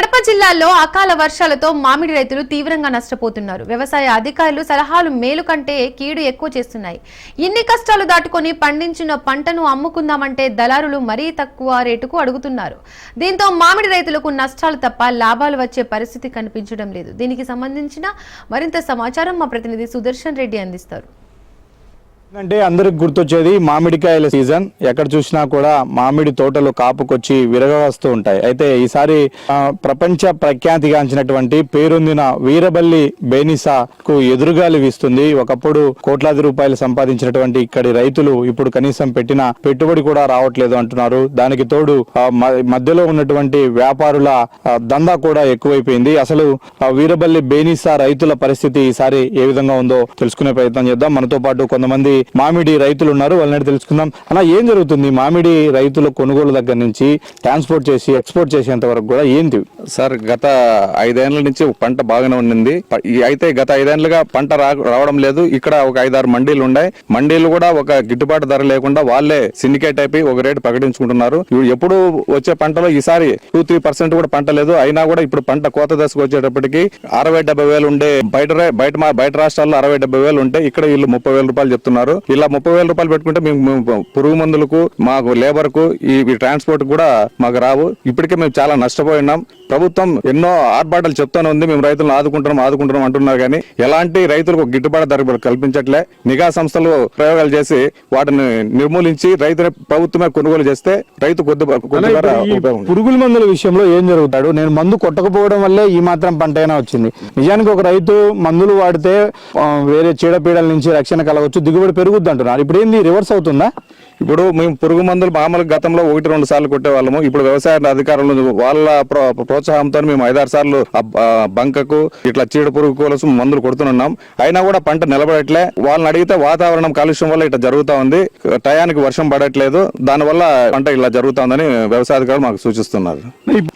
కడప జిల్లాలో అకాల వర్షాలతో మామిడి రైతులు తీవ్రంగా నష్టపోతున్నారు. వ్యవసాయ అధికారులు సలహాలు మేలు కంటే కీడు ఎక్కువ చేస్తున్నాయి. ఇన్ని కష్టాలు దాటుకొని పండించిన పంటను అమ్ముకుందామంటే దళారులు మరీ తక్కువ రేటుకు అడుగుతున్నారు. దీంతో మామిడి రైతులకు నష్టాలు తప్ప లాభాలు వచ్చే పరిస్థితి కనిపించడం లేదు. దీనికి సంబంధించిన మరింత సమాచారం మా ప్రతినిధి సుదర్శన్ రెడ్డి అందిస్తారు. అంటే అందరికి గుర్తొచ్చేది మామిడికాయల సీజన్. ఎక్కడ చూసినా కూడా మామిడి తోటలు కాపుకొచ్చి విరగవస్తూ ఉంటాయి. అయితే ఈసారి ప్రపంచ ప్రఖ్యాతిగాంచినటువంటి పేరొందిన వీరబల్లి బేనిసాకు ఎదురుగాలి వీస్తుంది. ఒకప్పుడు కోట్లాది రూపాయలు సంపాదించినటువంటి ఇక్కడి రైతులు ఇప్పుడు కనీసం పెట్టిన పెట్టుబడి కూడా రావట్లేదు అంటున్నారు. దానికి తోడు మధ్యలో ఉన్నటువంటి వ్యాపారుల దందా కూడా ఎక్కువైపోయింది. అసలు వీరబల్లి బేనిసా రైతుల పరిస్థితి ఈసారి ఏ విధంగా ఉందో తెలుసుకునే ప్రయత్నం చేద్దాం. మనతో పాటు కొంతమంది మామిడి రైతులు ఉన్నారు, వాళ్ళని తెలుసుకుందాం. అలా ఏం జరుగుతుంది మామిడి రైతుల కొనుగోలు దగ్గర నుంచి ట్రాన్స్పోర్ట్ చేసి ఎక్స్పోర్ట్ చేసేంత వరకు కూడా ఏంటి సార్? గత 5 ఏళ్ల నుంచి పంట బాగానే ఉండింది. అయితే గత 5 ఏళ్లుగా పంట రావడం లేదు. ఇక్కడ ఒక 5-6 మండీలు ఉన్నాయి. మండీలు కూడా ఒక గిట్టుబాటు ధర లేకుండా వాళ్ళే సిండికేట్ అయిపోయి ఒక రేటు ప్రకటించుకుంటున్నారు. ఎప్పుడు వచ్చే పంటలో ఈసారి 2-3% కూడా పంట లేదు. అయినా కూడా ఇప్పుడు పంట కోత దశకు వచ్చేటప్పటికి 60-70 వేలు ఉండే బయట రాష్ట్రాల్లో 60-70 వేలు ఉంటే ఇక్కడ వీళ్ళు 30,000 రూపాయలు చెప్తున్నారు. ఇలా 30,000 రూపాయలు పెట్టుకుంటే మేము పురుగు మందులకు, మాకు లేబర్ కు, ఈ ట్రాన్స్పోర్ట్ కూడా మాకు రావు. ఇప్పటికే మేము చాలా నష్టపోయినాం. ప్రభుత్వం ఎన్నో ఆర్భాటాలు చెప్తానే ఉంది, మేము రైతులను ఆదుకుంటున్నాం అంటున్నారు. కానీ ఎలాంటి రైతులకు గిట్టుబాటు ధర కల్పించట్లే. నిఘా సంస్థలు ప్రయోగాలు చేసి వాటిని నిర్మూలించి రైతుని ప్రభుత్వమే కొనుగోలు చేస్తే రైతు పురుగుల మందుల విషయంలో ఏం జరుగుతాడు? నేను మందు కొట్టకపోవడం వల్లే ఈ మాత్రం పంట అయినా వచ్చింది. నిజానికి ఒక రైతు మందులు వాడితే వేరే చీడపీడల నుంచి రక్షణ కలవచ్చు, దిగుబడి పెరుగుద్ది అంటున్నారు. ఇప్పుడు ఏంది రివర్స్ అవుతుందా? ఇప్పుడు మేము పురుగు మందులు మామూలు గతంలో 1-2 సార్లు కొట్టే వాళ్ళము. ఇప్పుడు వ్యవసాయ అధికారులు వాళ్ళ ప్రోత్సాహంతో మేము 5-6 సార్లు బంకకు ఇట్లా చీడ పురుగు కోసం మందులు కొడుతున్నాం. అయినా కూడా పంట నిలబడట్లే. వాళ్ళని అడిగితే వాతావరణం కాలుష్యం వల్ల ఇట్లా జరుగుతా ఉంది, టయానికి వర్షం పడట్లేదు, దానివల్ల పంట ఇలా జరుగుతా ఉందని వ్యవసాయ అధికారులు మాకు సూచిస్తున్నారు.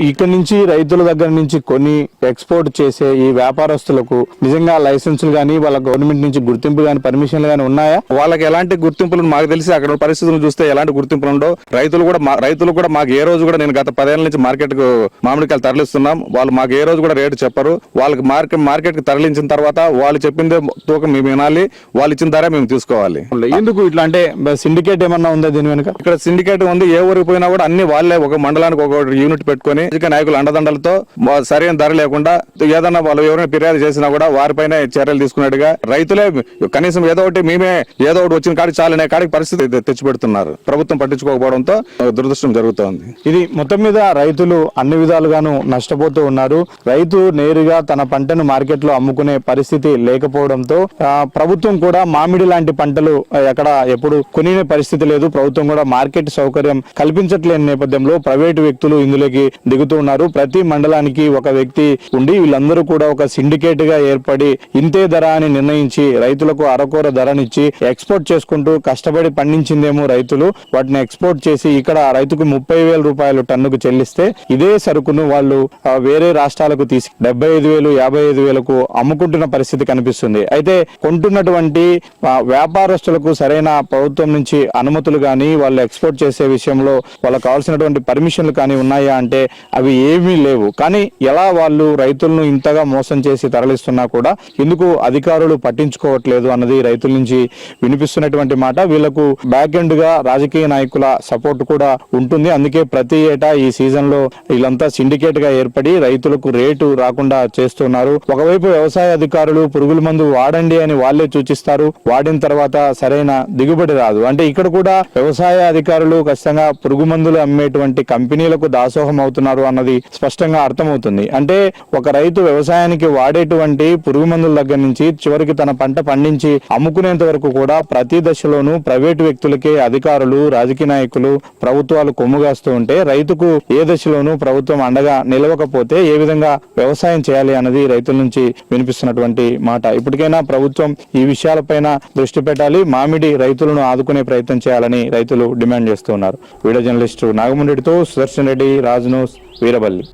ఇక్కడ నుంచి రైతుల దగ్గర నుంచి కొన్ని ఎక్స్పోర్ట్ చేసే ఈ వ్యాపారస్తులకు నిజంగా లైసెన్సులు గానీ, వాళ్ళ గవర్నమెంట్ నుంచి గుర్తింపు గానీ, పర్మిషన్లు గానీ ఉన్నాయా? వాళ్ళకి ఎలాంటి గుర్తింపులు మాకు తెలిసి అక్కడ పరిస్థితులు చూస్తే ఎలాంటి గుర్తింపులు ఉండవు. రైతులు కూడా మాకు ఏ రోజు కూడా, నేను గత 10 ఏళ్ల నుంచి మార్కెట్ కు మామిడికాయలు తరలిస్తున్నాం, వాళ్ళు మాకు ఏ రోజు కూడా రేటు చెప్పరు. వాళ్ళకి మార్కెట్ కి తరలించిన తర్వాత వాళ్ళు చెప్పిందే తూకం మేము వినాలి, వాళ్ళు ఇచ్చిన ధర మేము తీసుకోవాలి. ఎందుకు ఇట్లా అంటే సిండికేట్ ఏమన్నా ఉందా దీని వెనుక? ఇక్కడ సిండికేట్ ఉంది. ఏ ఊరికి పోయినా కూడా అన్ని వాళ్ళే ఒక మండలానికి ఒక యూనిట్ పెట్టుకుని నాయకులు అండదండలతో సరైన ధర లేకుండా ఏదన్నా వాళ్ళు ఎవరైనా ఫిర్యాదు చేసినా కూడా వారిపైన చర్యలు తీసుకున్నట్టుగా రైతులే కనీసం ఏదో ఒకటి వచ్చిన కాడికి చాలనే కాడికి పరిస్థితి తెచ్చిపెడుతున్నారు. ప్రభుత్వం పట్టించుకోకపోవడంతో దురదృష్టం జరుగుతోంది. ఇది మొత్తం మీద రైతులు అన్ని విధాలుగాను నష్టపోతూ ఉన్నారు. రైతు నేరుగా తన పంటను మార్కెట్ లో అమ్ముకునే పరిస్థితి లేకపోవడంతో ప్రభుత్వం కూడా మామిడి లాంటి పంటలు ఎప్పుడు కొనే పరిస్థితి లేదు. ప్రభుత్వం కూడా మార్కెట్ సౌకర్యం కల్పించట్లేని నేపథ్యంలో ప్రైవేటు వ్యక్తులు ఇందులోకి దిగుతూ ఉన్నారు. ప్రతి మండలానికి ఒక వ్యక్తి ఉండి వీళ్ళందరూ కూడా ఒక సిండికేట్ గా ఏర్పడి ఇంతే ధర అని నిర్ణయించి రైతులకు అరకొర ధరనిచ్చి ఎక్స్పోర్ట్ చేసుకుంటూ కష్టపడి పండించిందేమో రైతులు వాటిని ఎక్స్పోర్ట్ చేసి ఇక్కడ రైతుకు 30,000 రూపాయలు టన్నుకు చెల్లిస్తే ఇదే సరుకును వాళ్ళు వేరే రాష్ట్రాలకు తీసి 75,000, 55,000కు అమ్ముకుంటున్న పరిస్థితి కనిపిస్తుంది. అయితే కొంటున్నటువంటి వ్యాపారస్తులకు సరైన ప్రభుత్వం నుంచి అనుమతులు గానీ, వాళ్ళు ఎక్స్పోర్ట్ చేసే విషయంలో వాళ్ళకు కావాల్సినటువంటి పర్మిషన్లు కానీ ఉన్నాయా అంటే అవి ఏమీ లేవు. కానీ ఎలా వాళ్ళు రైతులను ఇంతగా మోసం చేసి తరలిస్తున్నా కూడా ఎందుకు అధికారులు పట్టించుకోవట్లేదు అన్నది రైతుల నుంచి వినిపిస్తున్నటువంటి మాట. వీళ్లకు బ్యాక్ ఎండ్ గా రాజకీయ నాయకుల సపోర్ట్ కూడా ఉంటుంది. అందుకే ప్రతి ఏటా ఈ సీజన్ లో వీళ్ళంతా సిండికేట్ గా ఏర్పడి రైతులకు రేటు రాకుండా చేస్తున్నారు. ఒకవైపు వ్యవసాయ అధికారులు పురుగుల మందు వాడండి అని వాళ్లే సూచిస్తారు, వాడిన తర్వాత సరైన దిగుబడి రాదు. అంటే ఇక్కడ కూడా వ్యవసాయ అధికారులు ఖచ్చితంగా పురుగు మందులు అమ్మేటువంటి కంపెనీలకు దాసోహం అవుతున్నారు అన్నది స్పష్టంగా అర్థమవుతుంది. అంటే ఒక రైతు వ్యవసాయానికి వాడేటువంటి పురుగు మందుల దగ్గర నుంచి చివరికి తన పంట పండించి అమ్ముకునేంత వరకు కూడా ప్రతి దశలోనూ ప్రైవేటు వ్యక్తులకే అధికారులు, రాజకీయ నాయకులు, ప్రభుత్వాలు కొమ్ముగాస్తూ ఉంటే రైతుకు ఏ దశలోనూ ప్రభుత్వం అండగా నిలవకపోతే ఏ విధంగా వ్యవసాయం చేయాలి అన్నది రైతుల నుంచి వినిపిస్తున్నటువంటి మాట. ఇప్పటికైనా ప్రభుత్వం ఈ విషయాలపైన దృష్టి పెట్టాలి, మామిడి రైతులను ఆదుకునే ప్రయత్నం చేయాలని రైతులు డిమాండ్ చేస్తున్నారు. వీడియో జర్నలిస్టు నాగమరెడ్డితో సుదర్శన్ రెడ్డి, రాజ్ న్యూస్, వీరబల్లి.